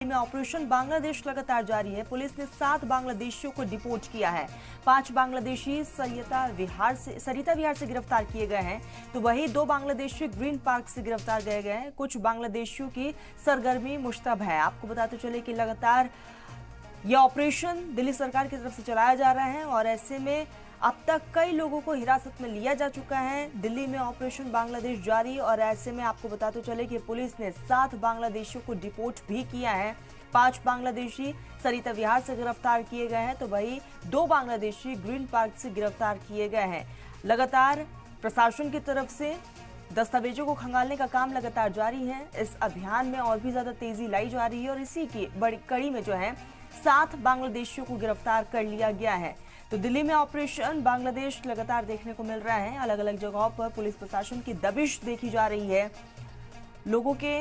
में ऑपरेशन बांग्लादेश लगातार जारी है। पुलिस ने 7 बांग्लादेशियों को डिपोर्ट किया है। 5 बांग्लादेशी सरिता विहार से गिरफ्तार किए गए हैं, तो वही 2 बांग्लादेशी ग्रीन पार्क से गिरफ्तार किए गए हैं। कुछ बांग्लादेशियों की सरगर्मी मुश्तब है। आपको बताते चले कि लगातार यह ऑपरेशन दिल्ली सरकार की तरफ से चलाया जा रहा है और ऐसे में अब तक कई लोगों को हिरासत में लिया जा चुका है। दिल्ली में ऑपरेशन बांग्लादेश जारी और ऐसे में आपको बताते चले कि पुलिस ने 7 बांग्लादेशियों को डिपोर्ट भी किया है। 5 बांग्लादेशी सरिता विहार से गिरफ्तार किए गए हैं, तो वही 2 बांग्लादेशी ग्रीन पार्क से गिरफ्तार किए गए हैं। लगातार प्रशासन की तरफ से दस्तावेजों को खंगालने का काम लगातार जारी है। इस अभियान में और भी ज्यादा तेजी लाई जा रही है और इसी की बड़ी कड़ी में जो है 7 बांग्लादेशियों को गिरफ्तार कर लिया गया है। तो दिल्ली में ऑपरेशन बांग्लादेश लगातार देखने को मिल रहा है। अलग अलग जगहों पर पुलिस प्रशासन की दबिश देखी जा रही है। लोगों के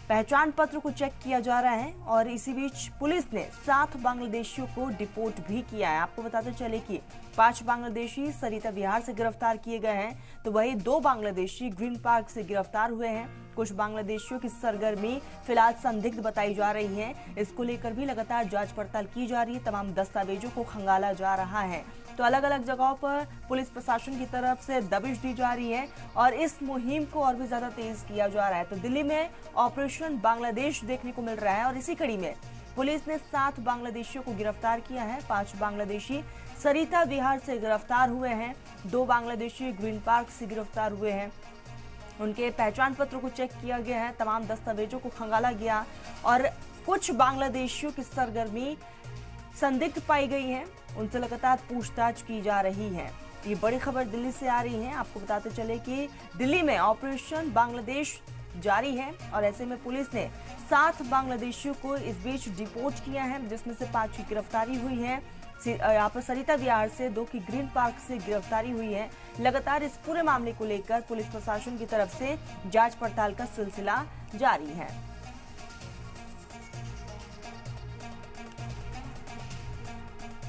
पहचान पत्र को चेक किया जा रहा है और इसी बीच पुलिस ने 7 बांग्लादेशियों को डिपोर्ट भी किया है। आपको बताते चले कि 5 बांग्लादेशी सरिता विहार से गिरफ्तार किए गए हैं, तो वही 2 बांग्लादेशी ग्रीन पार्क से गिरफ्तार हुए हैं। कुछ बांग्लादेशियों की सरगर्मी फिलहाल संदिग्ध बताई जा रही है। इसको लेकर भी लगातार जांच पड़ताल की जा रही है। तमाम दस्तावेजों को खंगाला जा रहा है। तो अलग अलग जगहों पर पुलिस प्रशासन की तरफ से दबिश दी जा रही है और इस मुहिम को और भी ज्यादा तेज किया जा रहा है। तो दिल्ली में ऑपरेशन बांग्लादेश देखने को मिल रहा है और इसी कड़ी में पुलिस ने 7 बांग्लादेशियों को गिरफ्तार किया है। 5 बांग्लादेशी सरिता विहार से गिरफ्तार हुए हैं, 2 बांग्लादेशी ग्रीन पार्क से गिरफ्तार हुए हैं। उनके पहचान पत्र को चेक किया गया है, तमाम दस्तावेजों को खंगाला गया और कुछ बांग्लादेशियों की सरगर्मी संदिग्ध पाई गई है। उनसे लगातार पूछताछ की जा रही है। ये बड़ी खबर दिल्ली से आ रही है। आपको बताते चले कि दिल्ली में ऑपरेशन बांग्लादेश जारी है और ऐसे में पुलिस ने 7 बांग्लादेशियों को इस बीच डिपोर्ट किया है, जिसमें से 5 की गिरफ्तारी हुई है। यहाँ पर सरिता विहार से 2 की ग्रीन पार्क से गिरफ्तारी हुई है। लगातार इस पूरे मामले को लेकर पुलिस प्रशासन की तरफ से जांच पड़ताल का सिलसिला जारी है।